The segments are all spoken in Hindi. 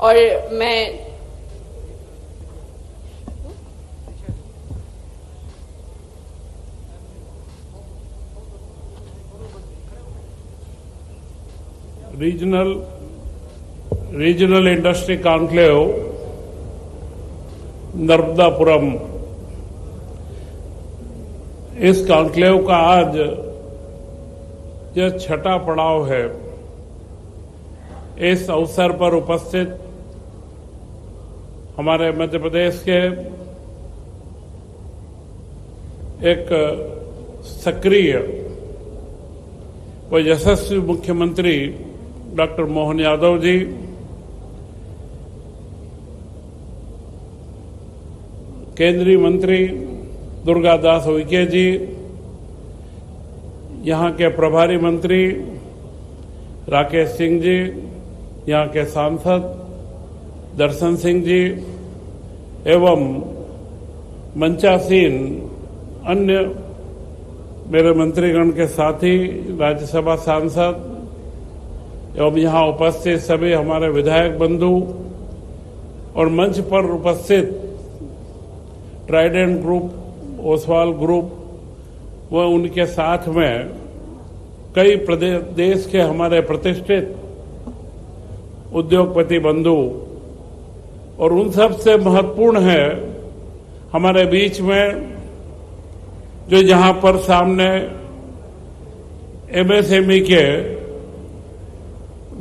और मैं रीजनल इंडस्ट्री कॉन्क्लेव नर्मदापुरम, इस कॉन्क्लेव का आज यह छठा पड़ाव है। इस अवसर पर उपस्थित हमारे मध्य प्रदेश के एक सक्रिय व यशस्वी मुख्यमंत्री डॉक्टर मोहन यादव जी, केंद्रीय मंत्री दुर्गादास उइके जी, यहां के प्रभारी मंत्री राकेश सिंह जी, यहां के सांसद दर्शन सिंह जी एवं मंचासीन अन्य मेरे मंत्रीगण के साथी, राज्यसभा सांसद एवं यहां उपस्थित सभी हमारे विधायक बंधु और मंच पर उपस्थित ट्राइडेंट ग्रुप, ओसवाल ग्रुप व उनके साथ में कई देश के हमारे प्रतिष्ठित उद्योगपति बंधु, और उन सब से महत्वपूर्ण है हमारे बीच में जो यहां पर सामने एमएसएमई के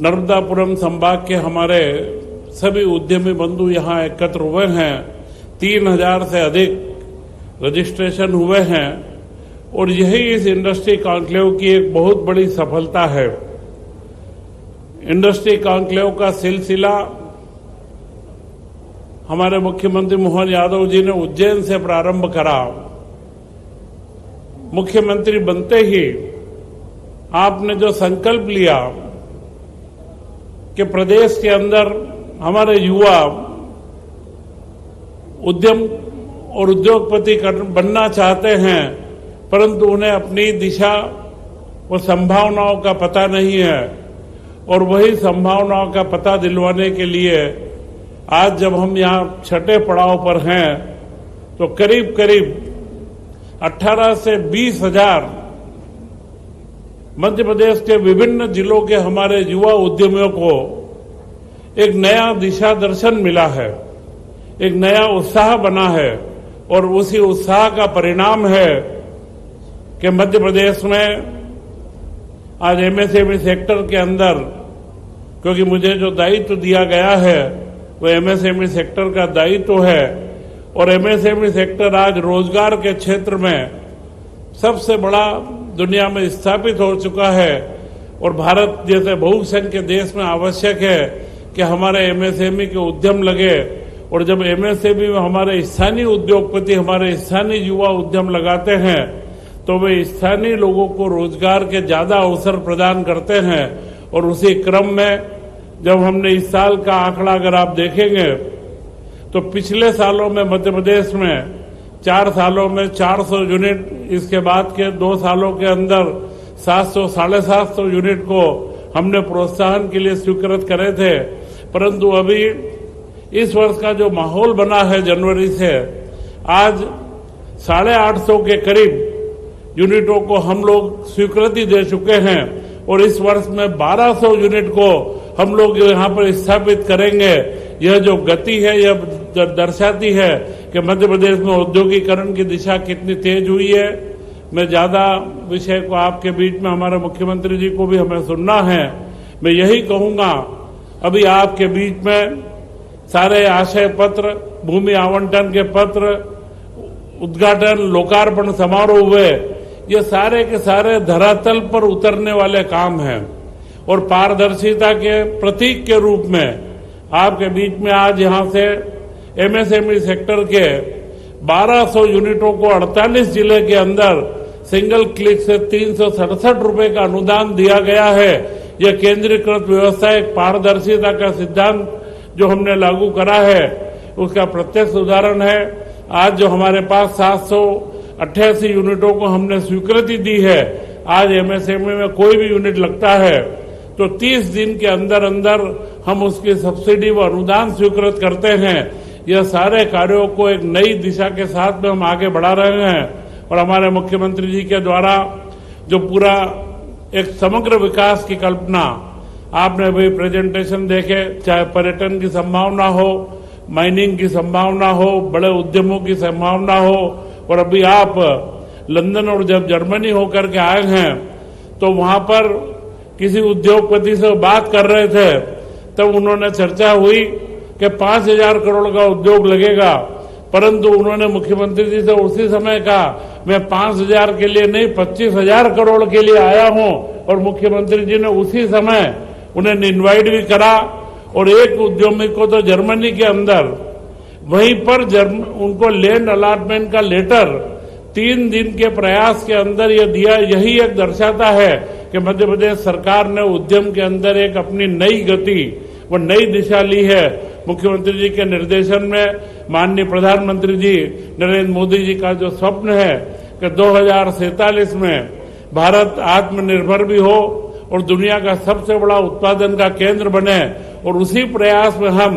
नर्मदापुरम संभाग के हमारे सभी उद्यमी बंधु यहां एकत्र हुए हैं। 3000 से अधिक रजिस्ट्रेशन हुए हैं और यही इस इंडस्ट्री कॉन्क्लेव की एक बहुत बड़ी सफलता है। इंडस्ट्री कॉन्क्लेव का सिलसिला हमारे मुख्यमंत्री मोहन यादव जी ने उज्जैन से प्रारंभ करा। मुख्यमंत्री बनते ही आपने जो संकल्प लिया कि प्रदेश के अंदर हमारे युवा उद्यम और उद्योगपति बनना चाहते हैं, परंतु उन्हें अपनी दिशा व संभावनाओं का पता नहीं है, और वही संभावनाओं का पता दिलवाने के लिए आज जब हम यहां छठे पड़ाव पर हैं तो करीब करीब 18 से 20 हजार मध्य प्रदेश के विभिन्न जिलों के हमारे युवा उद्यमियों को एक नया दिशा दर्शन मिला है, एक नया उत्साह बना है, और उसी उत्साह का परिणाम है कि मध्य प्रदेश में आज एमएसएमई सेक्टर के अंदर, क्योंकि मुझे जो दायित्व दिया गया है वो एमएसएमई सेक्टर का दायित्व है, और एमएसएमई सेक्टर आज रोजगार के क्षेत्र में सबसे बड़ा दुनिया में स्थापित हो चुका है। और भारत जैसे बहुसंख्य देश में आवश्यक है कि हमारे एमएसएमई के उद्यम लगे, और जब एमएसएमई में हमारे स्थानीय उद्योगपति, हमारे स्थानीय युवा उद्यम लगाते हैं तो वे स्थानीय लोगों को रोजगार के ज्यादा अवसर प्रदान करते हैं। और उसी क्रम में जब हमने इस साल का आंकड़ा अगर आप देखेंगे तो पिछले सालों में मध्य प्रदेश में 4 सालों में 400 यूनिट, इसके बाद के 2 सालों के अंदर 700 साढ़े 700 यूनिट को हमने प्रोत्साहन के लिए स्वीकृत करे थे। परंतु अभी इस वर्ष का जो माहौल बना है जनवरी से, आज 850 के करीब यूनिटों को हम लोग स्वीकृति दे चुके हैं, और इस वर्ष में 1200 यूनिट को हम लोग यहाँ पर स्थापित करेंगे। यह जो गति है यह दर्शाती है कि मध्य प्रदेश में औद्योगिकरण की दिशा कितनी तेज हुई है। मैं ज्यादा विषय को आपके बीच में, हमारे मुख्यमंत्री जी को भी हमें सुनना है, मैं यही कहूंगा, अभी आपके बीच में सारे आशय पत्र, भूमि आवंटन के पत्र, उद्घाटन, लोकार्पण समारोह हुए, ये सारे के सारे धरातल पर उतरने वाले काम हैं, और पारदर्शिता के प्रतीक के रूप में आपके बीच में आज यहां से एमएसएमई सेक्टर के 1200 यूनिटों को 48 जिले के अंदर सिंगल क्लिक से 367 रुपए का अनुदान दिया गया है। यह केंद्रीकृत व्यवस्था, एक पारदर्शिता का सिद्धांत जो हमने लागू करा है उसका प्रत्यक्ष उदाहरण है। आज जो हमारे पास 788 यूनिटों को हमने स्वीकृति दी है, आज एमएसएमई में कोई भी यूनिट लगता है तो 30 दिन के अंदर अंदर हम उसकी सब्सिडी व अनुदान स्वीकृत करते हैं। यह सारे कार्यों को एक नई दिशा के साथ में हम आगे बढ़ा रहे हैं और हमारे मुख्यमंत्री जी के द्वारा जो पूरा एक समग्र विकास की कल्पना, आपने अभी प्रेजेंटेशन देखे, चाहे पर्यटन की संभावना हो, माइनिंग की संभावना हो, बड़े उद्यमों की संभावना हो, और अभी आप लंदन और जब जर्मनी होकर के आए हैं तो वहां पर किसी उद्योगपति से बात कर रहे थे, तब उन्होंने चर्चा हुई कि 5,000 करोड़ का उद्योग लगेगा, परंतु उन्होंने मुख्यमंत्री जी से उसी समय कहा मैं 5,000 के लिए नहीं 25,000 करोड़ के लिए आया हूं, और मुख्यमंत्री जी ने उसी समय उन्हें इनवाइट भी करा। और एक उद्यमी को तो जर्मनी के अंदर वहीं पर उनको लैंड अलॉटमेंट का लेटर 3 दिन के प्रयास के अंदर यह दिया। यही एक दर्शाता है कि मध्य प्रदेश सरकार ने उद्यम के अंदर एक अपनी नई गति व नई दिशा ली है। मुख्यमंत्री जी के निर्देशन में माननीय प्रधानमंत्री जी नरेंद्र मोदी जी का जो स्वप्न है कि 2047 में भारत आत्मनिर्भर भी हो और दुनिया का सबसे बड़ा उत्पादन का केंद्र बने, और उसी प्रयास में हम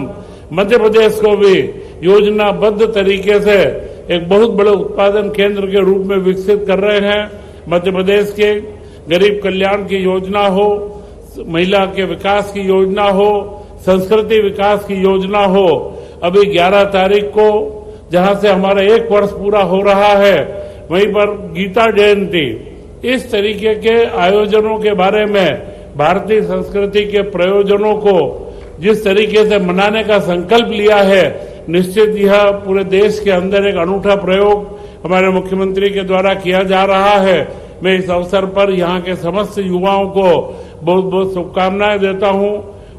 मध्य प्रदेश को भी योजनाबद्ध तरीके से एक बहुत बड़े उत्पादन केंद्र के रूप में विकसित कर रहे हैं। मध्य प्रदेश के गरीब कल्याण की योजना हो, महिला के विकास की योजना हो, संस्कृति विकास की योजना हो। अभी 11 तारीख को जहां से हमारा 1 वर्ष पूरा हो रहा है, वहीं पर गीता जयंती, इस तरीके के आयोजनों के बारे में भारतीय संस्कृति के प्रयोजनों को जिस तरीके से मनाने का संकल्प लिया है, निश्चित यह पूरे देश के अंदर एक अनूठा प्रयोग हमारे मुख्यमंत्री के द्वारा किया जा रहा है। मैं इस अवसर पर यहाँ के समस्त युवाओं को बहुत बहुत शुभकामनाएं देता हूँ,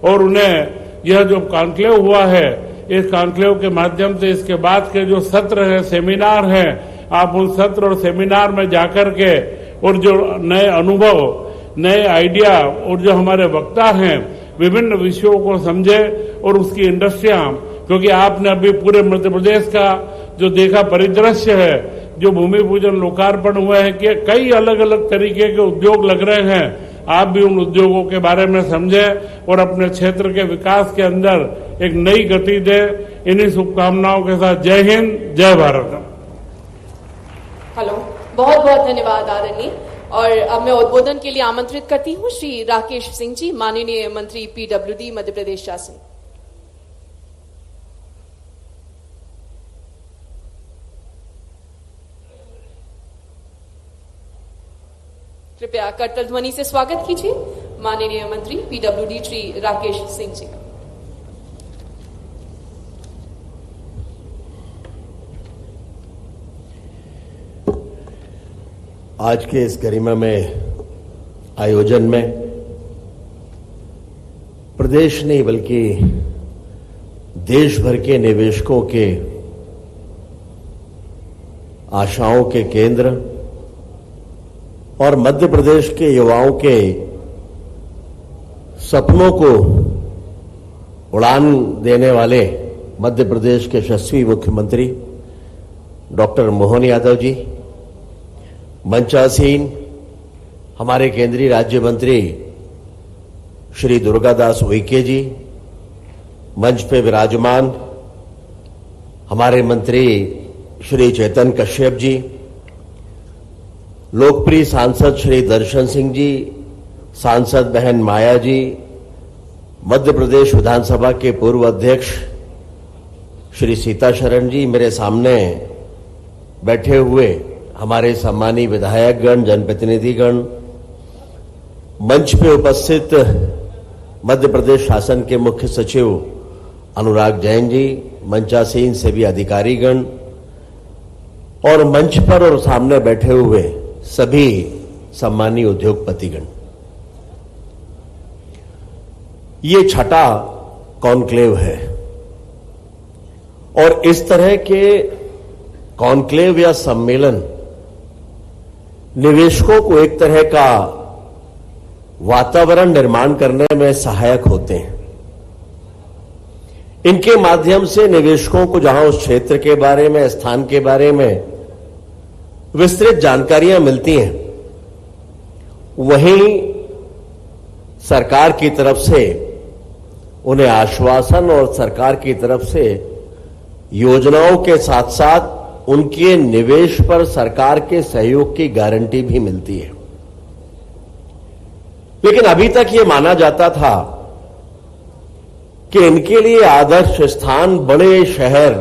और उन्हें यह जो कॉन्क्लेव हुआ है, इस कॉन्क्लेव के माध्यम से इसके बाद के जो सत्र हैं, सेमिनार हैं, आप उन सत्र और सेमिनार में जाकर के और जो नए अनुभव, नए आइडिया और जो हमारे वक्ता हैं विभिन्न विषयों को समझे, और उसकी इंडस्ट्रियां, क्योंकि आपने अभी पूरे मध्य प्रदेश का जो देखा परिदृश्य है, जो भूमि पूजन लोकार्पण हुआ है कि कई अलग अलग तरीके के उद्योग लग रहे हैं, आप भी उन उद्योगों के बारे में समझें और अपने क्षेत्र के विकास के अंदर एक नई गति दे। इन्हीं शुभकामनाओं के साथ जय हिंद, जय भारत। हेलो, बहुत बहुत धन्यवाद आदरणीय। और अब मैं उद्बोधन के लिए आमंत्रित करती हूँ श्री राकेश सिंह जी, माननीय मंत्री पीडब्ल्यूडी मध्य प्रदेश शासन। कृपया करतल ध्वनि से स्वागत कीजिए माननीय मंत्री पीडब्ल्यूडी श्री राकेश सिंह जी। आज के इस गरिमामय आयोजन में प्रदेश नहीं बल्कि देश भर के निवेशकों के आशाओं के केंद्र और मध्य प्रदेश के युवाओं के सपनों को उड़ान देने वाले मध्य प्रदेश के यशस्वी मुख्यमंत्री डॉक्टर मोहन यादव जी, मंचासीन हमारे केंद्रीय राज्य मंत्री श्री दुर्गादास उइके जी, मंच पे विराजमान हमारे मंत्री श्री चेतन कश्यप जी, लोकप्रिय सांसद श्री दर्शन सिंह जी, सांसद बहन माया जी, मध्य प्रदेश विधानसभा के पूर्व अध्यक्ष श्री सीता शरण जी, मेरे सामने बैठे हुए हमारे सम्मानीय विधायकगण, जनप्रतिनिधिगण, मंच पे उपस्थित मध्य प्रदेश शासन के मुख्य सचिव अनुराग जैन जी, मंचासीन सभी अधिकारीगण और मंच पर और सामने बैठे हुए सभी सम्मानीय उद्योगपतिगण। ये छठा कॉन्क्लेव है और इस तरह के कॉन्क्लेव या सम्मेलन निवेशकों को एक तरह का वातावरण निर्माण करने में सहायक होते हैं। इनके माध्यम से निवेशकों को जहां उस क्षेत्र के बारे में, स्थान के बारे में विस्तृत जानकारियां मिलती हैं, वहीं सरकार की तरफ से उन्हें आश्वासन और सरकार की तरफ से योजनाओं के साथ साथ उनके निवेश पर सरकार के सहयोग की गारंटी भी मिलती है। लेकिन अभी तक ये माना जाता था कि इनके लिए आदर्श स्थान बड़े शहर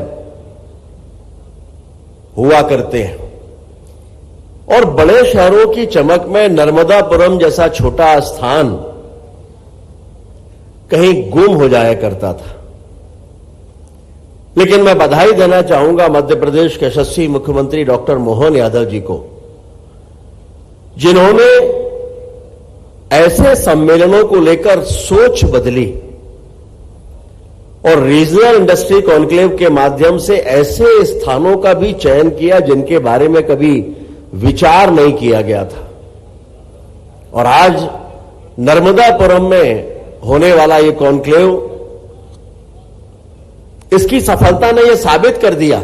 हुआ करते हैं और बड़े शहरों की चमक में नर्मदापुरम जैसा छोटा स्थान कहीं गुम हो जाया करता था। लेकिन मैं बधाई देना चाहूंगा मध्य प्रदेश के यशस्वी मुख्यमंत्री डॉक्टर मोहन यादव जी को, जिन्होंने ऐसे सम्मेलनों को लेकर सोच बदली और रीजनल इंडस्ट्री कॉन्क्लेव के माध्यम से ऐसे स्थानों का भी चयन किया जिनके बारे में कभी विचार नहीं किया गया था। और आज नर्मदापुरम में होने वाला ये कॉन्क्लेव, इसकी सफलता ने यह साबित कर दिया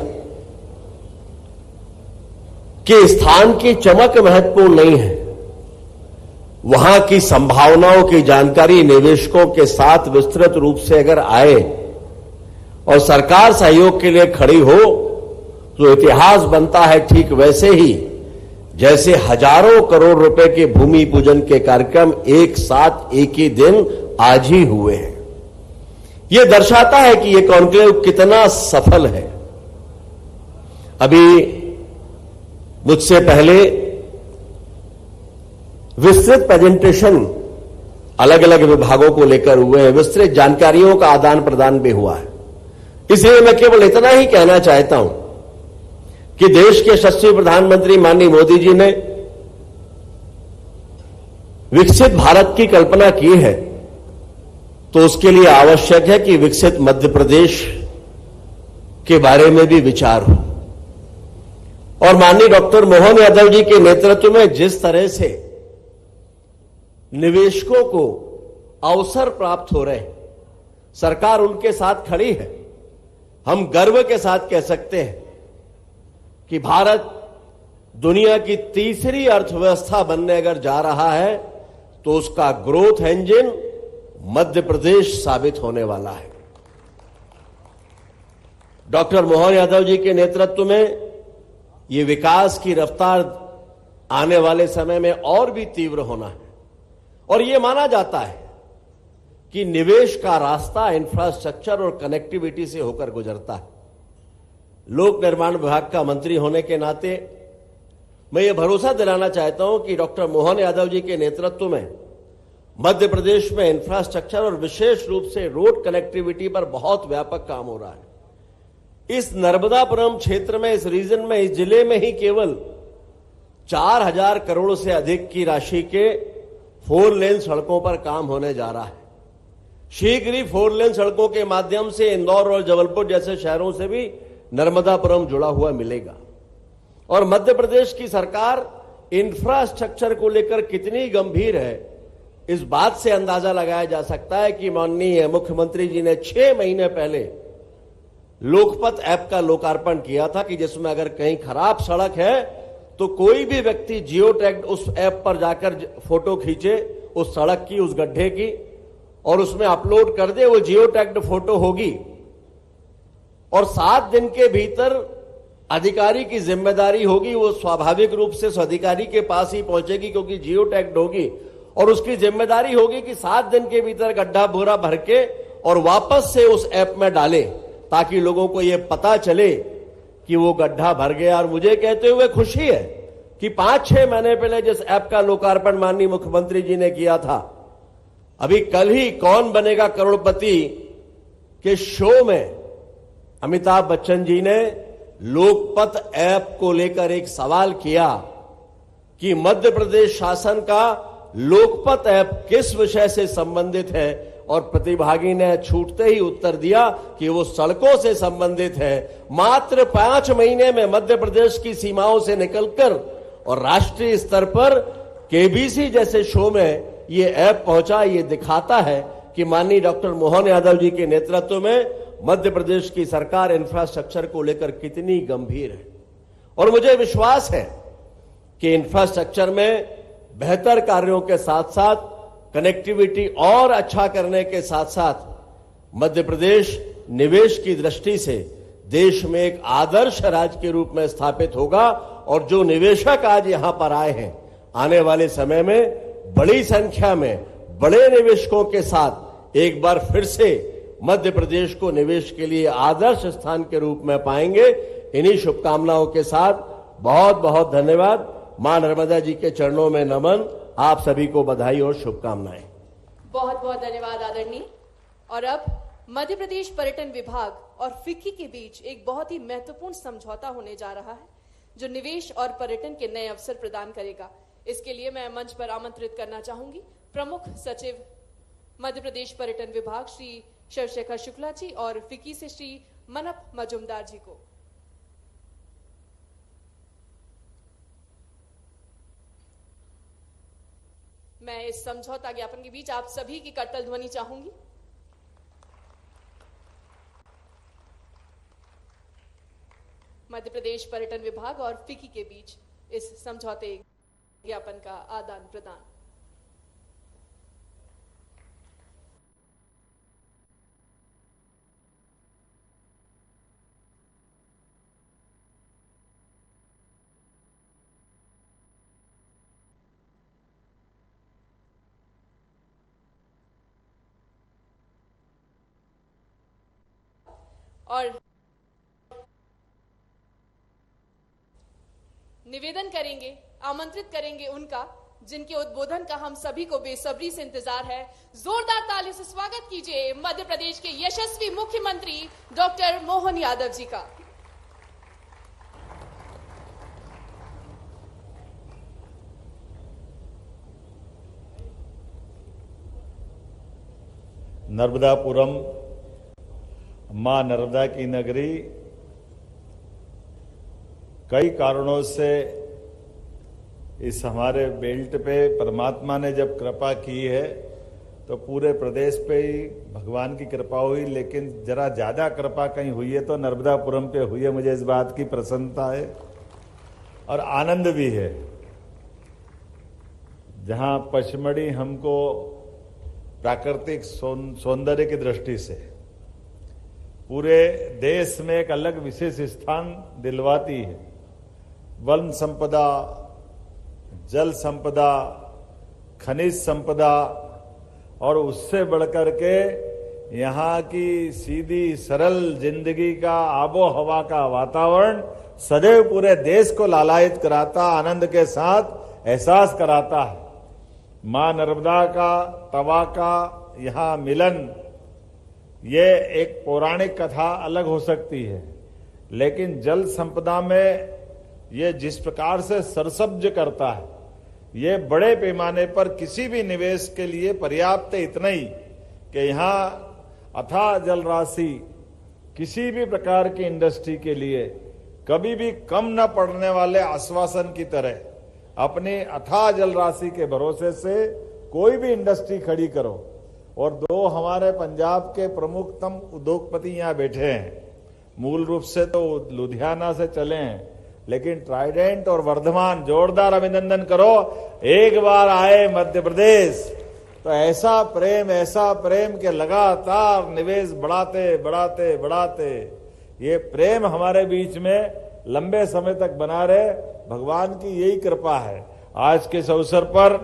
कि स्थान की चमक महत्वपूर्ण नहीं है, वहां की संभावनाओं की जानकारी निवेशकों के साथ विस्तृत रूप से अगर आए और सरकार सहयोग के लिए खड़ी हो तो इतिहास बनता है ठीक वैसे ही जैसे हजारों करोड़ रुपए के भूमि पूजन के कार्यक्रम एक साथ एक ही दिन आज ही हुए हैं। यह दर्शाता है कि यह कॉन्क्लेव कितना सफल है। अभी मुझसे पहले विस्तृत प्रेजेंटेशन अलग अलग विभागों को लेकर हुए हैं, विस्तृत जानकारियों का आदान प्रदान भी हुआ है। इसलिए मैं केवल इतना ही कहना चाहता हूं कि देश के यशस्वी प्रधानमंत्री माननीय मोदी जी ने विकसित भारत की कल्पना की है, तो उसके लिए आवश्यक है कि विकसित मध्य प्रदेश के बारे में भी विचार हो। और माननीय डॉक्टर मोहन यादव जी के नेतृत्व में जिस तरह से निवेशकों को अवसर प्राप्त हो रहे, सरकार उनके साथ खड़ी है। हम गर्व के साथ कह सकते हैं कि भारत दुनिया की तीसरी अर्थव्यवस्था बनने अगर जा रहा है तो उसका ग्रोथ इंजन मध्य प्रदेश साबित होने वाला है। डॉक्टर मोहन यादव जी के नेतृत्व में ये विकास की रफ्तार आने वाले समय में और भी तीव्र होना है। और ये माना जाता है कि निवेश का रास्ता इंफ्रास्ट्रक्चर और कनेक्टिविटी से होकर गुजरता है। लोक निर्माण विभाग का मंत्री होने के नाते मैं ये भरोसा दिलाना चाहता हूं कि डॉक्टर मोहन यादव जी के नेतृत्व में मध्य प्रदेश में इंफ्रास्ट्रक्चर और विशेष रूप से रोड कनेक्टिविटी पर बहुत व्यापक काम हो रहा है। इस नर्मदापुरम क्षेत्र में, इस रीजन में, इस जिले में ही केवल 4000 करोड़ से अधिक की राशि के 4 लेन सड़कों पर काम होने जा रहा है। शीघ्र ही 4 लेन सड़कों के माध्यम से इंदौर और जबलपुर जैसे शहरों से भी नर्मदापुरम जुड़ा हुआ मिलेगा। और मध्य प्रदेश की सरकार इंफ्रास्ट्रक्चर को लेकर कितनी गंभीर है, इस बात से अंदाजा लगाया जा सकता है कि माननीय मुख्यमंत्री जी ने 6 महीने पहले लोकपथ ऐप का लोकार्पण किया था कि जिसमें अगर कहीं खराब सड़क है तो कोई भी व्यक्ति जियो टैग उस ऐप पर जाकर फोटो खींचे उस सड़क की, उस गड्ढे की, और उसमें अपलोड कर दे, वो जियो टैग्ड फोटो होगी और 7 दिन के भीतर अधिकारी की जिम्मेदारी होगी, वो स्वाभाविक रूप से उस अधिकारी के पास ही पहुंचेगी क्योंकि जियो टैग्ड होगी, और उसकी जिम्मेदारी होगी कि 7 दिन के भीतर गड्ढा बोरा भर के और वापस से उस ऐप में डाले ताकि लोगों को यह पता चले कि वो गड्ढा भर गया। और मुझे कहते हुए खुशी है कि 5-6 महीने पहले जिस ऐप का लोकार्पण माननीय मुख्यमंत्री जी ने किया था, अभी कल ही कौन बनेगा करोड़पति के शो में अमिताभ बच्चन जी ने लोकपथ ऐप को लेकर एक सवाल किया कि मध्य प्रदेश शासन का लोकपथ ऐप किस विषय से संबंधित है, और प्रतिभागी ने छूटते ही उत्तर दिया कि वो सड़कों से संबंधित है। मात्र 5 महीने में मध्य प्रदेश की सीमाओं से निकलकर और राष्ट्रीय स्तर पर केबीसी जैसे शो में ये ऐप पहुंचा। ये दिखाता है कि माननीय डॉक्टर मोहन यादव जी के नेतृत्व में मध्य प्रदेश की सरकार इंफ्रास्ट्रक्चर को लेकर कितनी गंभीर है। और मुझे विश्वास है कि इंफ्रास्ट्रक्चर में बेहतर कार्यों के साथ साथ कनेक्टिविटी और अच्छा करने के साथ साथ मध्य प्रदेश निवेश की दृष्टि से देश में एक आदर्श राज्य के रूप में स्थापित होगा और जो निवेशक आज यहां पर आए हैं, आने वाले समय में बड़ी संख्या में बड़े निवेशकों के साथ एक बार फिर से मध्य प्रदेश को निवेश के लिए आदर्श स्थान के रूप में पाएंगे। इन्हीं शुभकामनाओं के साथ बहुत बहुत धन्यवाद। मां नर्मदा जी के चरणों में नमन। आप सभी को बधाई और शुभकामनाएं। बहुत बहुत धन्यवाद आदरणीय। और अब मध्य प्रदेश पर्यटन विभाग और फिक्की के बीच एक बहुत ही महत्वपूर्ण समझौता होने जा रहा है जो निवेश और पर्यटन के नए अवसर प्रदान करेगा। इसके लिए मैं मंच पर आमंत्रित करना चाहूंगी प्रमुख सचिव मध्य प्रदेश पर्यटन विभाग श्री शिवशेखर शुक्ला जी और फिक्की से श्री मनप मजुमदार जी को। मैं इस समझौता ज्ञापन के बीच आप सभी की करतल ध्वनि चाहूंगी। मध्य प्रदेश पर्यटन विभाग और फिक्की के बीच इस समझौते ज्ञापन का आदान प्रदान। और निवेदन करेंगे, आमंत्रित करेंगे उनका जिनके उद्बोधन का हम सभी को बेसब्री से इंतजार है। जोरदार ताली से स्वागत कीजिए मध्य प्रदेश के यशस्वी मुख्यमंत्री डॉक्टर मोहन यादव जी का। नर्मदापुरम मां नर्मदा की नगरी कई कारणों से इस हमारे बेल्ट पे परमात्मा ने जब कृपा की है तो पूरे प्रदेश पे ही भगवान की कृपा हुई, लेकिन जरा ज्यादा कृपा कहीं हुई है तो नर्मदापुरम पे हुई है। मुझे इस बात की प्रसन्नता है और आनंद भी है। जहां पचमढ़ी हमको प्राकृतिक सौंदर्य की दृष्टि से पूरे देश में एक अलग विशेष स्थान दिलवाती है। वन संपदा, जल संपदा, खनिज संपदा और उससे बढ़कर के यहाँ की सीधी सरल जिंदगी का, आबो हवा का वातावरण सदैव पूरे देश को लालायित कराता, आनंद के साथ एहसास कराता है। मां नर्मदा का, तवा का यहाँ मिलन, ये एक पौराणिक कथा अलग हो सकती है, लेकिन जल संपदा में ये जिस प्रकार से सरसब्ज करता है, ये बड़े पैमाने पर किसी भी निवेश के लिए पर्याप्त है। इतना ही कि यहाँ अथाह जल राशि किसी भी प्रकार की इंडस्ट्री के लिए कभी भी कम न पड़ने वाले आश्वासन की तरह अपनी अथाह जल राशि के भरोसे से कोई भी इंडस्ट्री खड़ी करो। और दो हमारे पंजाब के प्रमुखतम उद्योगपति यहाँ बैठे हैं, मूल रूप से तो लुधियाना से चले हैं, लेकिन ट्राइडेंट और वर्धमान, जोरदार अभिनंदन करो। एक बार आए मध्य प्रदेश तो ऐसा प्रेम के लगातार निवेश बढ़ाते बढ़ाते बढ़ाते ये प्रेम हमारे बीच में लंबे समय तक बना रहे, भगवान की यही कृपा है। आज के इस अवसर पर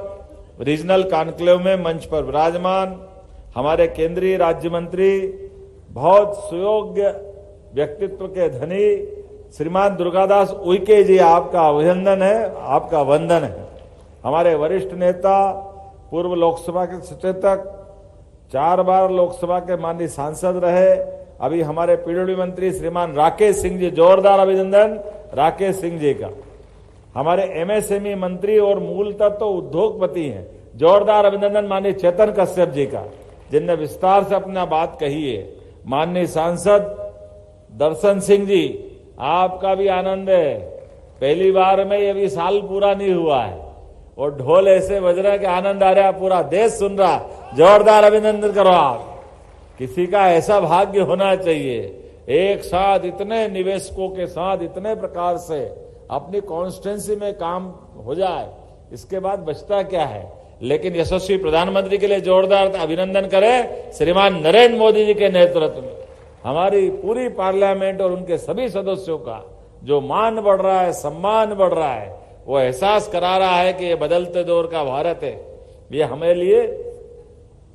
रीजनल कॉन्क्लेव में मंच पर विराजमान हमारे केंद्रीय राज्य मंत्री, बहुत सुयोग्य व्यक्तित्व के धनी श्रीमान दुर्गादास उइके जी, आपका अभिनंदन है, आपका वंदन है। हमारे वरिष्ठ नेता, पूर्व लोकसभा के सचेतक, 4 बार लोकसभा के माननीय सांसद रहे, अभी हमारे पीडब्ल्यू मंत्री श्रीमान राकेश सिंह जी, जोरदार अभिनंदन राकेश सिंह जी का। हमारे एमएसएमई मंत्री और मूलतः तो उद्योगपति हैं, जोरदार अभिनंदन माननीय चेतन कश्यप जी का, जिनने विस्तार से अपना बात कही है। माननीय सांसद दर्शन सिंह जी, आपका भी आनंद है, पहली बार में ये भी साल पूरा नहीं हुआ है और ढोल ऐसे बज रहे कि आनंद आ रहा, पूरा देश सुन रहा। जोरदार अभिनंदन करो आप। किसी का ऐसा भाग्य होना चाहिए, एक साथ इतने निवेशकों के साथ इतने प्रकार से अपनी कॉन्स्टिट्यूंसी में काम हो जाए, इसके बाद बचता क्या है। लेकिन यशस्वी प्रधानमंत्री के लिए जोरदार अभिनंदन करें श्रीमान नरेंद्र मोदी जी के नेतृत्व में हमारी पूरी पार्लियामेंट और उनके सभी सदस्यों का जो मान बढ़ रहा है, सम्मान बढ़ रहा है, वो एहसास करा रहा है कि ये बदलते दौर का भारत है। ये हमें लिए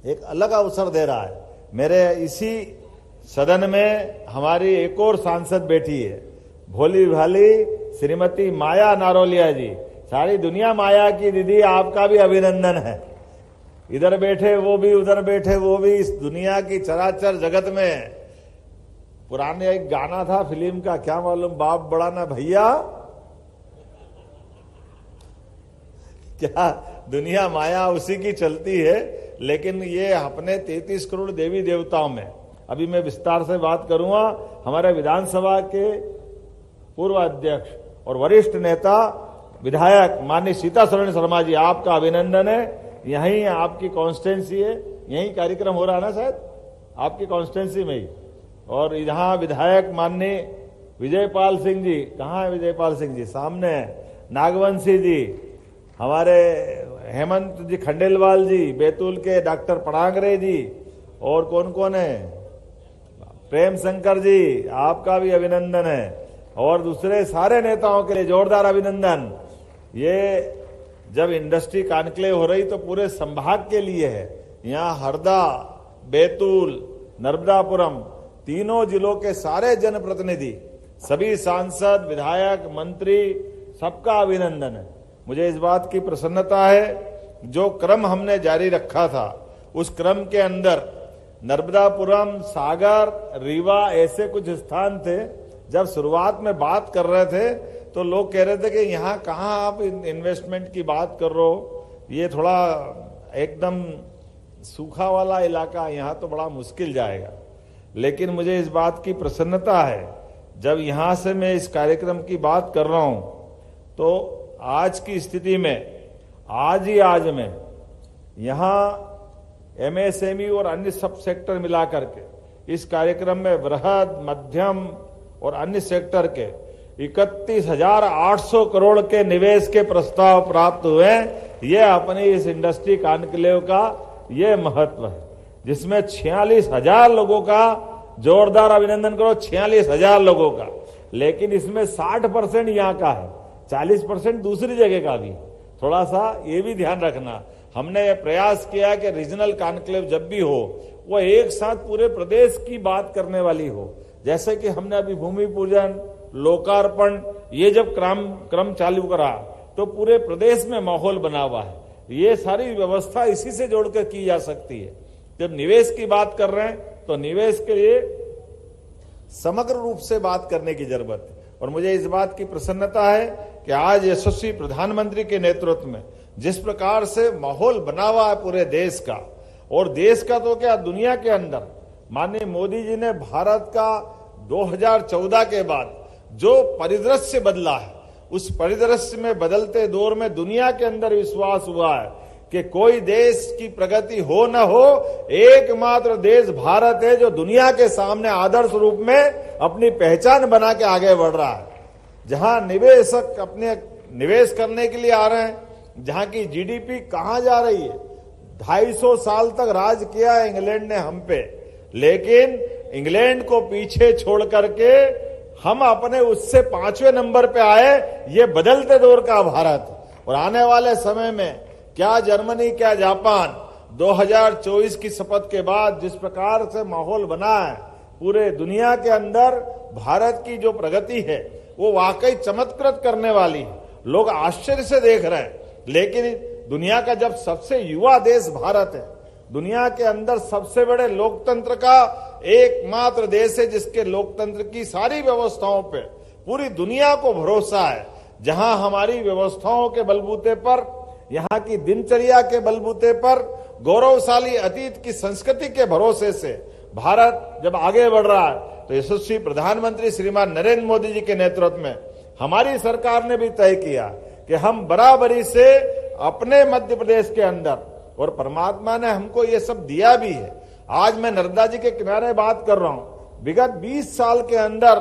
एक अलग अवसर दे रहा है। मेरे इसी सदन में हमारी एक और सांसद बैठी है, भोली भाली श्रीमती माया नारोलिया जी। सारी दुनिया माया की दीदी, आपका भी अभिनंदन है। इधर बैठे वो भी, उधर बैठे वो भी। इस दुनिया की चराचर जगत में पुराने एक गाना था फिल्म का, क्या मालूम, बाप बड़ा ना भैया, क्या दुनिया माया उसी की चलती है। लेकिन ये अपने 33 करोड़ देवी देवताओं में अभी मैं विस्तार से बात करूंगा। हमारे विधानसभा के पूर्व अध्यक्ष और वरिष्ठ नेता विधायक माननीय सीतासरण शर्मा जी, आपका अभिनंदन है। यहीं आपकी कॉन्स्टिट्यूंसी है, यहीं कार्यक्रम हो रहा है ना शायद आपकी कॉन्स्टिट्यूंसी में ही। और यहाँ विधायक माननीय विजयपाल सिंह जी, कहाँ है विजयपाल सिंह जी? सामने। नागवंशी जी, हमारे हेमंत जी खंडेलवाल जी, बैतूल के डॉक्टर परांगरे जी, और कौन कौन है? प्रेम शंकर जी, आपका भी अभिनंदन है। और दूसरे सारे नेताओं के लिए जोरदार अभिनंदन। ये जब इंडस्ट्री कॉन्क्लेव हो रही तो पूरे संभाग के लिए है। यहाँ हरदा, बैतूल, नर्मदापुरम, तीनों जिलों के सारे जनप्रतिनिधि, सभी सांसद, विधायक, मंत्री, सबका अभिनंदन है। मुझे इस बात की प्रसन्नता है, जो क्रम हमने जारी रखा था उस क्रम के अंदर नर्मदापुरम, सागर, रीवा ऐसे कुछ स्थान थे। जब शुरुआत में बात कर रहे थे तो लोग कह रहे थे कि यहाँ कहाँ आप इन्वेस्टमेंट की बात कर रहे हो, ये थोड़ा एकदम सूखा वाला इलाका, यहाँ तो बड़ा मुश्किल जाएगा। लेकिन मुझे इस बात की प्रसन्नता है, जब यहाँ से मैं इस कार्यक्रम की बात कर रहा हूँ तो आज की स्थिति में, आज ही आज में यहाँ एमएसएमई और अन्य सब सेक्टर मिलाकर के इस कार्यक्रम में वृहद, मध्यम और अन्य सेक्टर के 31,800 करोड़ के निवेश के प्रस्ताव प्राप्त हुए। ये अपनी इस इंडस्ट्री कॉन्क्लेव का ये महत्व है, जिसमें 46,000 लोगों का, जोरदार अभिनंदन करो, 46,000 लोगों का। लेकिन इसमें 60% यहाँ का है, 40% दूसरी जगह का भी। थोड़ा सा ये भी ध्यान रखना। हमने प्रयास किया कि रीजनल कॉन्क्लेव जब भी हो वो एक साथ पूरे प्रदेश की बात करने वाली हो। जैसे कि हमने अभी भूमि पूजन, लोकार्पण, ये जब क्रम चालू करा तो पूरे प्रदेश में माहौल बना हुआ है। ये सारी व्यवस्था इसी से जोड़कर की जा सकती है। जब निवेश की बात कर रहे हैं तो निवेश के लिए समग्र रूप से बात करने की जरूरत है। और मुझे इस बात की प्रसन्नता है कि आज यशस्वी प्रधानमंत्री के नेतृत्व में जिस प्रकार से माहौल बना हुआ है पूरे देश का, और देश का तो क्या दुनिया के अंदर, माननीय मोदी जी ने भारत का 2014 के बाद जो परिदृश्य बदला है, उस परिदृश्य में बदलते दौर में दुनिया के अंदर विश्वास हुआ है कि कोई देश की प्रगति हो न हो, एकमात्र देश भारत है जो दुनिया के सामने आदर्श रूप में अपनी पहचान बना के आगे बढ़ रहा है। जहां निवेशक अपने निवेश करने के लिए आ रहे हैं, जहां की जीडीपी कहां जा रही है। 250 साल तक राज किया है इंग्लैंड ने हम पे, लेकिन इंग्लैंड को पीछे छोड़ करके हम अपने उससे 5वें नंबर पे आए। ये बदलते दौर का भारत। और आने वाले समय में क्या जर्मनी, क्या जापान, 2024 की शपथ के बाद जिस प्रकार से माहौल बना है पूरे दुनिया के अंदर, भारत की जो प्रगति है वो वाकई चमत्कृत करने वाली है। लोग आश्चर्य से देख रहे हैं। लेकिन दुनिया का जब सबसे युवा देश भारत है, दुनिया के अंदर सबसे बड़े लोकतंत्र का एकमात्र देश है जिसके लोकतंत्र की सारी व्यवस्थाओं पे पूरी दुनिया को भरोसा है, जहां हमारी व्यवस्थाओं के बलबूते पर, यहाँ की दिनचर्या के बलबूते पर, गौरवशाली अतीत की संस्कृति के भरोसे से भारत जब आगे बढ़ रहा है, तो यशस्वी प्रधानमंत्री श्रीमान नरेंद्र मोदी जी के नेतृत्व में हमारी सरकार ने भी तय किया कि हम बराबरी से अपने मध्य प्रदेश के अंदर, और परमात्मा ने हमको ये सब दिया भी है। आज मैं नर्मदा जी के किनारे बात कर रहा हूं। विगत 20 साल के अंदर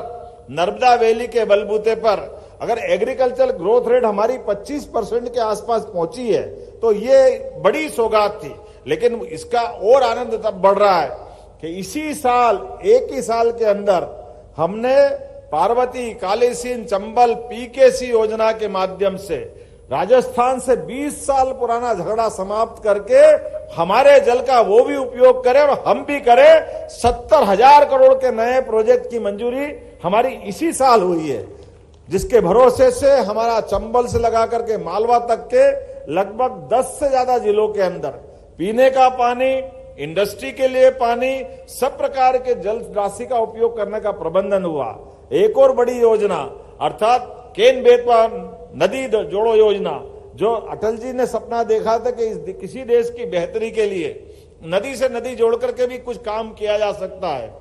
नर्मदा वैली के बलबूते पर अगर एग्रीकल्चर ग्रोथ रेट हमारी 25% के आसपास पहुंची है, तो ये बड़ी सौगात थी। लेकिन इसका और आनंद तब बढ़ रहा है कि इसी साल, एक ही साल के अंदर हमने पार्वती, कालीसिंध, चंबल, पीकेसी योजना के माध्यम से राजस्थान से 20 साल पुराना झगड़ा समाप्त करके हमारे जल का वो भी उपयोग करें और हम भी करें। 70,000 करोड़ के नए प्रोजेक्ट की मंजूरी हमारी इसी साल हुई है, जिसके भरोसे से हमारा चंबल से लगा करके मालवा तक के लगभग 10 से ज्यादा जिलों के अंदर पीने का पानी, इंडस्ट्री के लिए पानी, सब प्रकार के जल राशि का उपयोग करने का प्रबंधन हुआ। एक और बड़ी योजना अर्थात केन बेतवा नदी जोड़ो योजना, जो अटल जी ने सपना देखा था कि किसी देश की बेहतरी के लिए नदी से नदी जोड़ करके भी कुछ काम किया जा सकता है।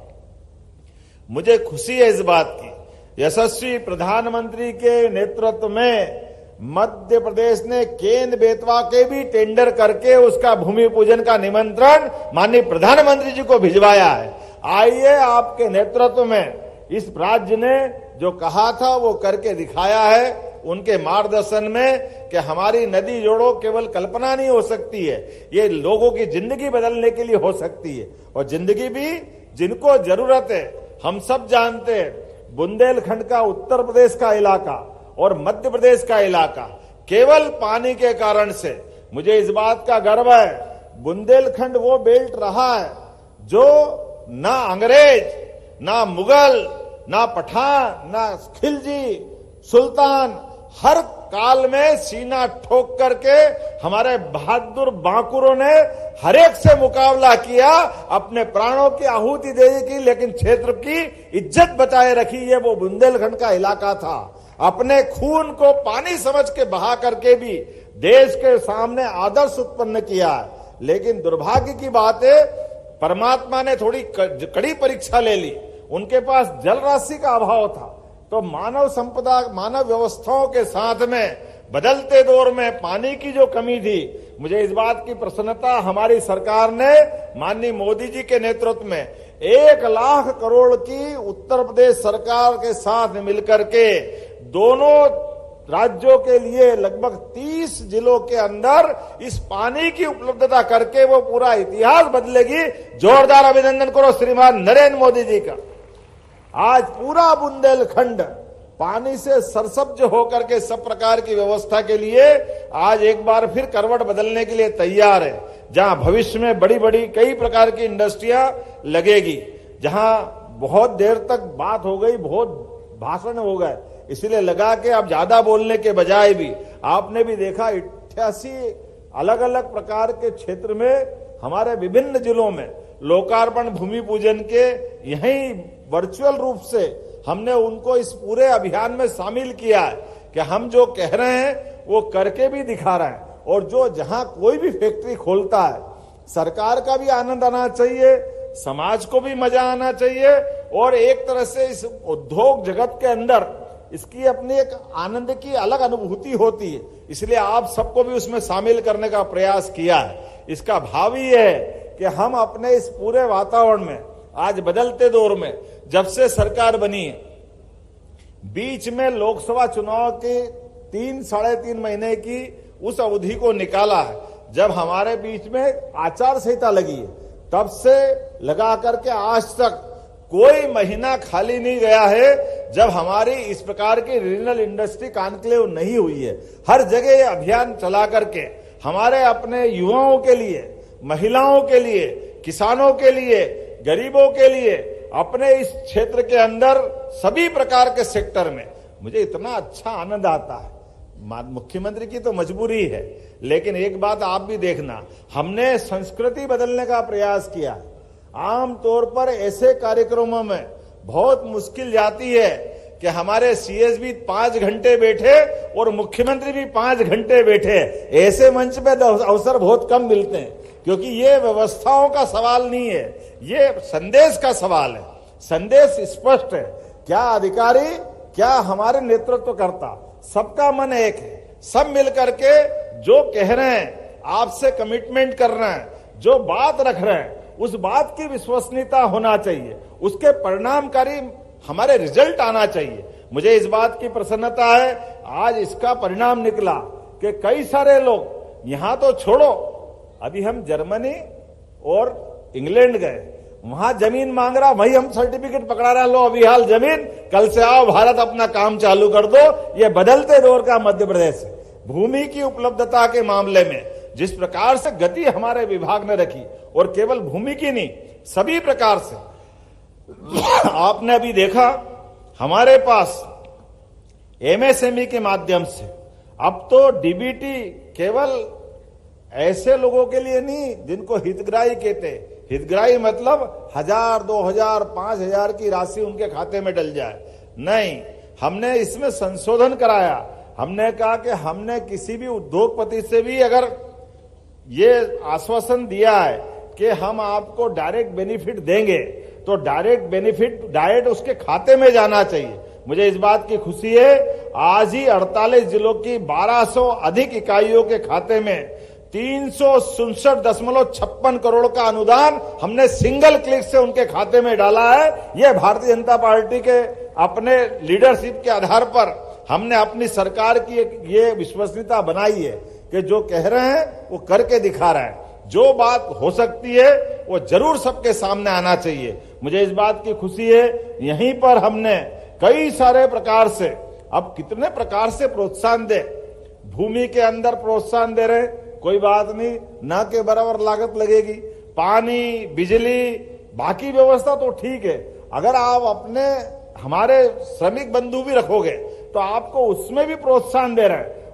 मुझे खुशी है इस बात की, यशस्वी प्रधानमंत्री के नेतृत्व में मध्य प्रदेश ने केन बेतवा के भी टेंडर करके उसका भूमि पूजन का निमंत्रण माननीय प्रधानमंत्री जी को भिजवाया है। आइए, आपके नेतृत्व में इस राज्य ने जो कहा था वो करके दिखाया है। उनके मार्गदर्शन में कि हमारी नदी जोड़ो केवल कल्पना नहीं हो सकती है, ये लोगों की जिंदगी बदलने के लिए हो सकती है, और जिंदगी भी जिनको जरूरत है। हम सब जानते हैं बुंदेलखंड का उत्तर प्रदेश का इलाका और मध्य प्रदेश का इलाका केवल पानी के कारण से, मुझे इस बात का गर्व है, बुंदेलखंड वो बेल्ट रहा है जो ना अंग्रेज, ना मुगल, ना पठान, ना खिलजी, सुल्तान हर काल में सीना ठोक करके हमारे बहादुर बांकुरों ने हर एक से मुकाबला किया, अपने प्राणों की आहुति दे की, लेकिन क्षेत्र की इज्जत बचाए रखी। है वो बुंदेलखंड का इलाका था। अपने खून को पानी समझ के बहा करके भी देश के सामने आदर्श उत्पन्न किया है। लेकिन दुर्भाग्य की बात है, परमात्मा ने थोड़ी कड़ी परीक्षा ले ली। उनके पास जल राशि का अभाव था, तो मानव संपदा, मानव व्यवस्थाओं के साथ में बदलते दौर में पानी की जो कमी थी, मुझे इस बात की प्रसन्नता, हमारी सरकार ने माननीय मोदी जी के नेतृत्व में 1 लाख करोड़ की उत्तर प्रदेश सरकार के साथ मिलकर के दोनों राज्यों के लिए लगभग 30 जिलों के अंदर इस पानी की उपलब्धता करके वो पूरा इतिहास बदलेगी। जोरदार अभिनंदन करो श्रीमान नरेंद्र मोदी जी का। आज पूरा बुंदेलखंड पानी से सरसब्ज होकर के सब प्रकार की व्यवस्था के लिए आज एक बार फिर करवट बदलने के लिए तैयार है। जहां भविष्य में बड़ी बड़ी कई प्रकार की इंडस्ट्रियां लगेगी, जहां बहुत देर तक बात हो गई, बहुत भाषण हो गए, इसलिए लगा के अब ज्यादा बोलने के बजाय भी आपने भी देखा 88 अलग अलग प्रकार के क्षेत्र में हमारे विभिन्न जिलों में लोकार्पण भूमि पूजन के यही वर्चुअल रूप से हमने उनको इस पूरे अभियान में शामिल किया है कि हम जो कह रहे हैं वो करके भी दिखा रहे हैं। और जो जहां कोई भी फैक्ट्री खोलता है, सरकार का भी आनंद आना चाहिए, समाज को भी मजा आना चाहिए, और एक तरह से इस उद्योग जगत के अंदर इसकी अपनी एक आनंद की अलग अनुभूति होती है। इसलिए आप सबको भी उसमें शामिल करने का प्रयास किया है। इसका भाव ही है कि हम अपने इस पूरे वातावरण में आज बदलते दौर में, जब से सरकार बनी है, बीच में लोकसभा चुनाव के 3-3.5 महीने की उस अवधि को निकाला है, जब हमारे बीच में आचार संहिता लगी है, तब से लगा करके आज तक कोई महीना खाली नहीं गया है जब हमारी इस प्रकार की रीजनल इंडस्ट्री कॉन्क्लेव नहीं हुई है। हर जगह ये अभियान चला करके हमारे अपने युवाओं के लिए, महिलाओं के लिए, किसानों के लिए, गरीबों के लिए, अपने इस क्षेत्र के अंदर सभी प्रकार के सेक्टर में मुझे इतना अच्छा आनंद आता है। मुख्यमंत्री की तो मजबूरी है, लेकिन एक बात आप भी देखना, हमने संस्कृति बदलने का प्रयास किया है। आमतौर पर ऐसे कार्यक्रमों में बहुत मुश्किल जाती है कि हमारे सीएस भी 5 घंटे बैठे और मुख्यमंत्री भी 5 घंटे बैठे। ऐसे मंच पे अवसर बहुत कम मिलते हैं, क्योंकि ये व्यवस्थाओं का सवाल नहीं है, ये संदेश का सवाल है। संदेश स्पष्ट है, क्या अधिकारी, क्या हमारे नेतृत्व करता, सबका मन एक है। सब मिलकर के जो कह रहे हैं, आपसे कमिटमेंट कर रहे हैं, जो बात रख रहे हैं, उस बात की विश्वसनीयता होना चाहिए, उसके परिणामकारी हमारे रिजल्ट आना चाहिए। मुझे इस बात की प्रसन्नता है, आज इसका परिणाम निकला कि कई सारे लोग यहां तो छोड़ो, अभी हम जर्मनी और इंग्लैंड गए, वहां जमीन मांग रहा, वही हम सर्टिफिकेट पकड़ा रहा, लो अभी हाल जमीन, कल से आओ भारत अपना काम चालू कर दो। ये बदलते दौर का मध्य प्रदेश है। भूमि की उपलब्धता के मामले में जिस प्रकार से गति हमारे विभाग ने रखी, और केवल भूमि की नहीं, सभी प्रकार से आपने अभी देखा हमारे पास एमएसएमई के माध्यम से अब तो डीबीटी केवल ऐसे लोगों के लिए नहीं जिनको हितग्राही कहते, हितग्राही मतलब 1000, 2000, 5000 की राशि उनके खाते में डल जाए, नहीं, हमने इसमें संशोधन कराया। हमने कहा कि हमने किसी भी उद्योगपति से भी अगर ये आश्वासन दिया है कि हम आपको डायरेक्ट बेनिफिट देंगे, तो डायरेक्ट बेनिफिट डायरेक्ट उसके खाते में जाना चाहिए। मुझे इस बात की खुशी है, आज ही 48 जिलों की 1200 अधिक इकाइयों के खाते में 367.56 करोड़ का अनुदान हमने सिंगल क्लिक से उनके खाते में डाला है। यह भारतीय जनता पार्टी के अपने लीडरशिप के आधार पर हमने अपनी सरकार की ये विश्वसनीयता बनाई है कि जो कह रहे हैं वो करके दिखा रहे हैं। जो बात हो सकती है वो जरूर सबके सामने आना चाहिए। मुझे इस बात की खुशी है, यहीं पर हमने कई सारे प्रकार से, अब कितने प्रकार से प्रोत्साहन दे, भूमि के अंदर प्रोत्साहन दे रहे, कोई बात नहीं, ना के बराबर लागत लगेगी, पानी, बिजली, बाकी व्यवस्था तो ठीक है। अगर आप अपने हमारे श्रमिक बंधु भी रखोगे तो आपको उसमें भी प्रोत्साहन दे रहे हैं।